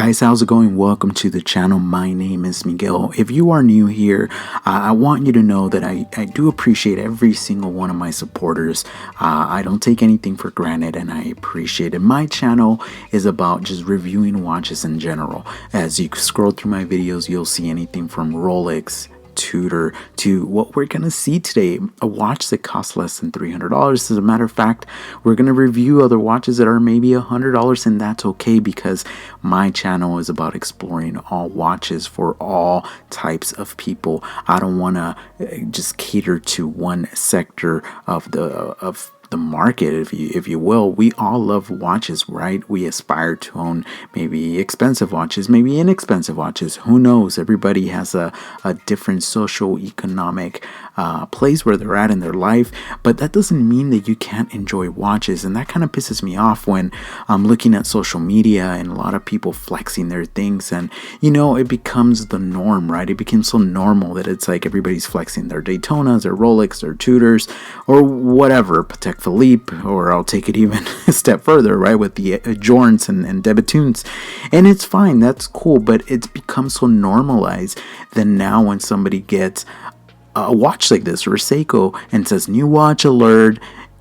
guys, how's it going? Welcome to the channel. My name is Miguel. If you are new here, I want you to know that I do appreciate every single one of my supporters. I don't take anything for granted and I appreciate it. My channel is about just reviewing watches in general. As you scroll through my videos, you'll see anything from Rolex, Tudor to what we're gonna see today, a watch that costs less than $300. As a matter of fact, we're gonna review other watches that are maybe $100, and that's okay because my channel is about exploring all watches for all types of people. I don't want to just cater to one sector of the market, if you will. We all love watches, right? We aspire to own maybe expensive watches, maybe inexpensive watches. Who knows? Everybody has a different social economic place where they're at in their life, but that doesn't mean that you can't enjoy watches. And that kind of pisses me off when I'm looking at social media and a lot of people flexing their things, and it becomes the norm, right? It becomes so normal that it's like everybody's flexing their Daytonas, their Rolex, their Tudors, or whatever, Patek Philippe, or I'll take it even a step further, right, with the Jorns and Debitunes. And it's fine, that's cool, but it's become so normalized that now when somebody gets a watch like this or a Seiko and says new watch alert,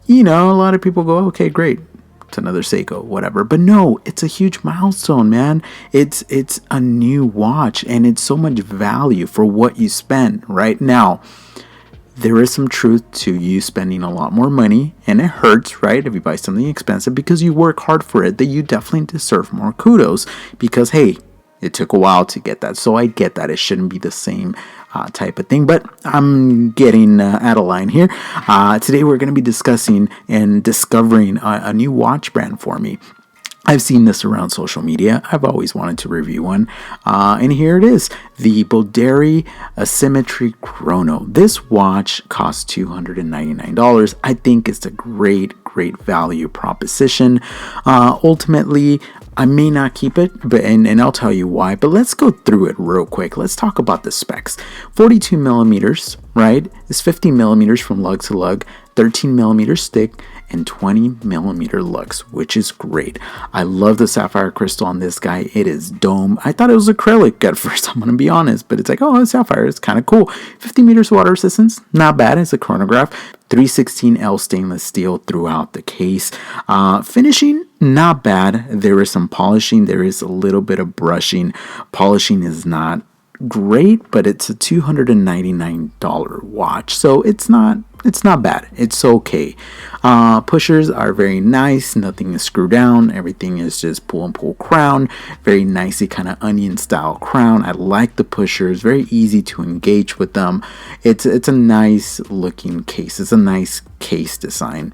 a lot of people go, okay, great, it's another Seiko, whatever. But no, it's a huge milestone, man. It's a new watch and it's so much value for what you spend. Right now, there is some truth to you spending a lot more money, and it hurts, right, if you buy something expensive because you work hard for it, that you definitely deserve more kudos because, hey, it took a while to get that. So I get that it shouldn't be the same type of thing, but I'm getting out of line here. Today we're going to be discussing and discovering a new watch brand for me. I've seen this around social media. I've always wanted to review one. And here it is, the Boderry Assymetry Chrono. This watch costs $299. I think it's a great value proposition. Ultimately, I may not keep it, and I'll tell you why, but let's go through it real quick. Let's talk about the specs. 42 millimeters, right? It's 50 millimeters from lug to lug, 13 millimeters thick, and 20 millimeter lux, which is great. I love the sapphire crystal on this guy. It is dome. I thought it was acrylic at first, I'm gonna be honest, but it's like, oh, it's sapphire. It's kind of cool. 50 meters water resistance, not bad. It's a chronograph. 316L stainless steel throughout the case. Finishing, not bad. There is some polishing. There is a little bit of brushing. Polishing is not great, but it's a $299 watch, so it's not bad. It's okay. Pushers are very nice. Nothing is screwed down. Everything is just pull and pull crown. Very nicey kind of onion style crown. I like the pushers. Very easy to engage with them. It's a nice looking case. It's a nice case design.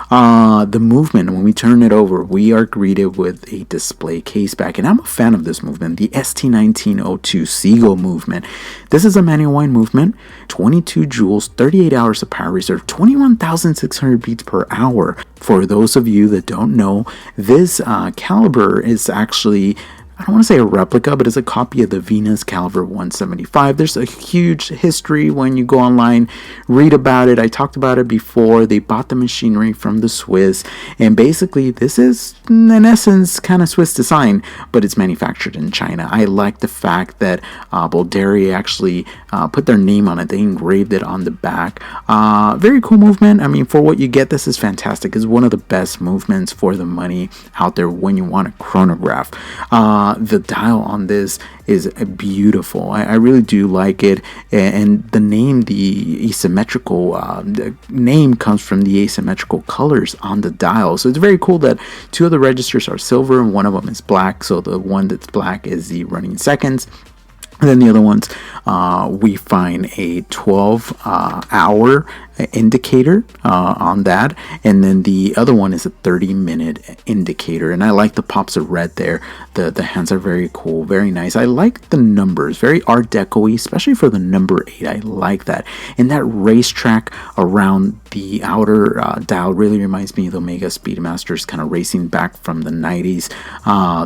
The movement, when we turn it over, we are greeted with a display case back, and I'm a fan of this movement, the ST1902 Seagull movement. This is a manual wind movement, 22 joules, 38 hours of power reserve, 21,600 beats per hour. For those of you that don't know, this caliber is actually, I don't want to say a replica, but it's a copy of the Venus Caliber 175. There's a huge history when you go online, read about it. I talked about it before. They bought the machinery from the Swiss, and basically this is, in essence, kind of Swiss design, but it's manufactured in China. I like the fact that Boderry actually put their name on it. They engraved it on the back. Very cool movement. I mean, for what you get, this is fantastic. It's one of the best movements for the money out there when you want a chronograph. The dial on this is beautiful. I really do like it, and the name, the asymmetrical the name comes from the asymmetrical colors on the dial. So it's very cool that two of the registers are silver and one of them is black. So the one that's black is the running seconds. And then the other ones, we find a 12-hour indicator on that, and then the other one is a 30-minute indicator. And I like the pops of red there. The hands are very cool, very nice. I like the numbers, very Art Deco-y, especially for the number 8. I like that. And that racetrack around the outer dial really reminds me of the Omega Speedmasters, kind of racing back from the 90s.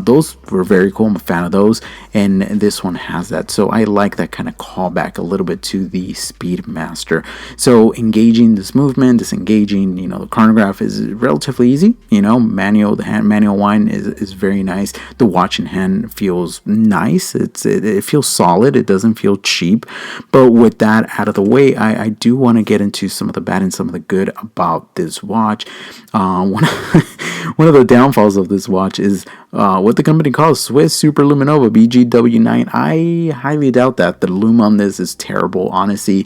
Those were very cool. I'm a fan of those, and this one has that. So I like that kind of callback a little bit to the Speedmaster. So engage engaging this movement, disengaging. You know, the chronograph is relatively easy. You know, the manual wind is very nice. The watch in hand feels nice. It feels solid. It doesn't feel cheap. But with that out of the way, I do want to get into some of the bad and some of the good about this watch. One of the downfalls of this watch is what the company calls Swiss Super Luminova BGW9. I highly doubt that. The lume on this is terrible. Honestly,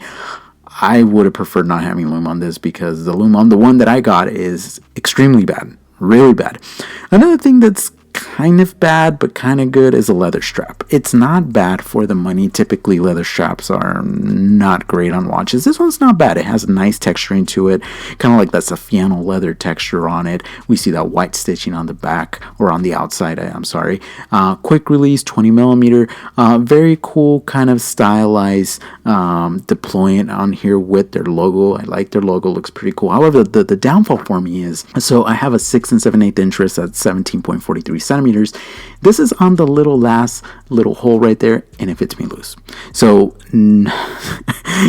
I would have preferred not having lume on this, because the lume on the one that I got is extremely bad. Really bad. Another thing that's kind of bad but kind of good is a leather strap. It's not bad for the money. Typically leather straps are not great on watches. This one's not bad. It has a nice texturing to it, kind of like that Saffiano leather texture on it. We see that white stitching on the back, or on the outside, I'm sorry. Quick release, 20 millimeter. Very cool kind of stylized deployment on here with their logo. I like their logo, looks pretty cool. However, the downfall for me is, so I have a 6 7/8 interest at 17.43 centimeters. This is on the last little hole right there, and it fits me loose. So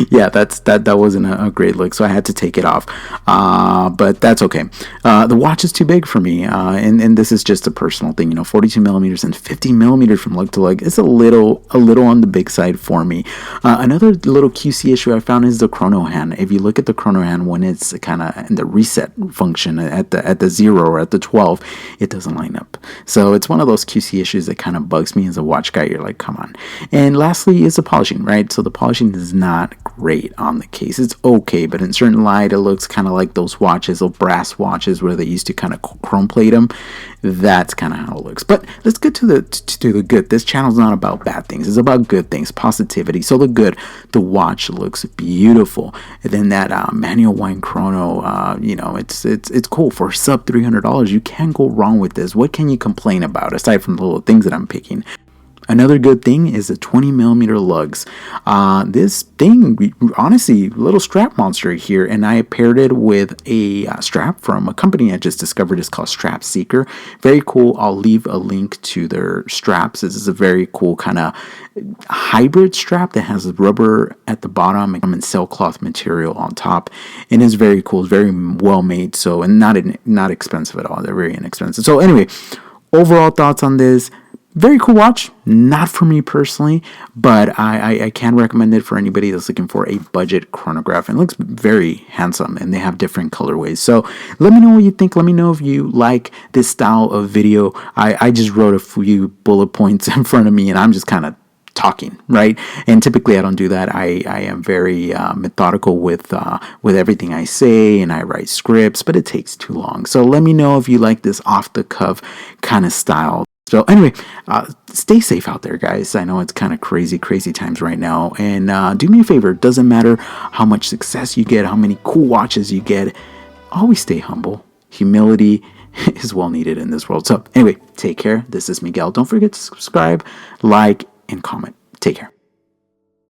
yeah, that wasn't a great look, so I had to take it off. But that's okay. The watch is too big for me, and this is just a personal thing. You know, 42 millimeters and 50 millimeters from lug to lug is a little on the big side for me. Another little QC issue I found is the chrono hand. If you look at the chrono hand when it's kind of in the reset function at the 0 or at the 12, it doesn't line up. So it's one of those QC issues that kind of bugs me as a watch guy. You're like, come on. And lastly is the polishing, right? So the polishing is not great on the case. It's okay, but in certain light, it looks kind of like those watches, those brass watches where they used to kind of chrome plate them. That's kind of how it looks. But let's get to the good. This channel is not about bad things. It's about good things, positivity. So the good, the watch looks beautiful. And then that manual wind chrono, you know, it's cool for sub $300. You can't go wrong with this. What can you complain about aside from the little things that I'm picking? Another good thing is the 20 millimeter lugs. This thing, honestly, little strap monster here, and I paired it with a strap from a company I just discovered. It's called Strap Seeker. Very cool. I'll leave a link to their straps. This is a very cool kind of hybrid strap that has rubber at the bottom and sailcloth material on top, and it's very cool. It's very well made. So, and not expensive at all. They're very inexpensive. So anyway, overall thoughts on this. Very cool watch, not for me personally, but I can recommend it for anybody that's looking for a budget chronograph. And it looks very handsome, and they have different colorways. So let me know what you think. Let me know if you like this style of video. I just wrote a few bullet points in front of me, and I'm just kind of talking, right? And typically I don't do that. I am very methodical with everything I say, and I write scripts, but it takes too long. So let me know if you like this off the cuff kind of style. So anyway, stay safe out there, guys. I know it's kind of crazy times right now. And do me a favor. It doesn't matter how much success you get, how many cool watches you get. Always stay humble. Humility is well needed in this world. So anyway, take care. This is Miguel. Don't forget to subscribe, like, and comment. Take care.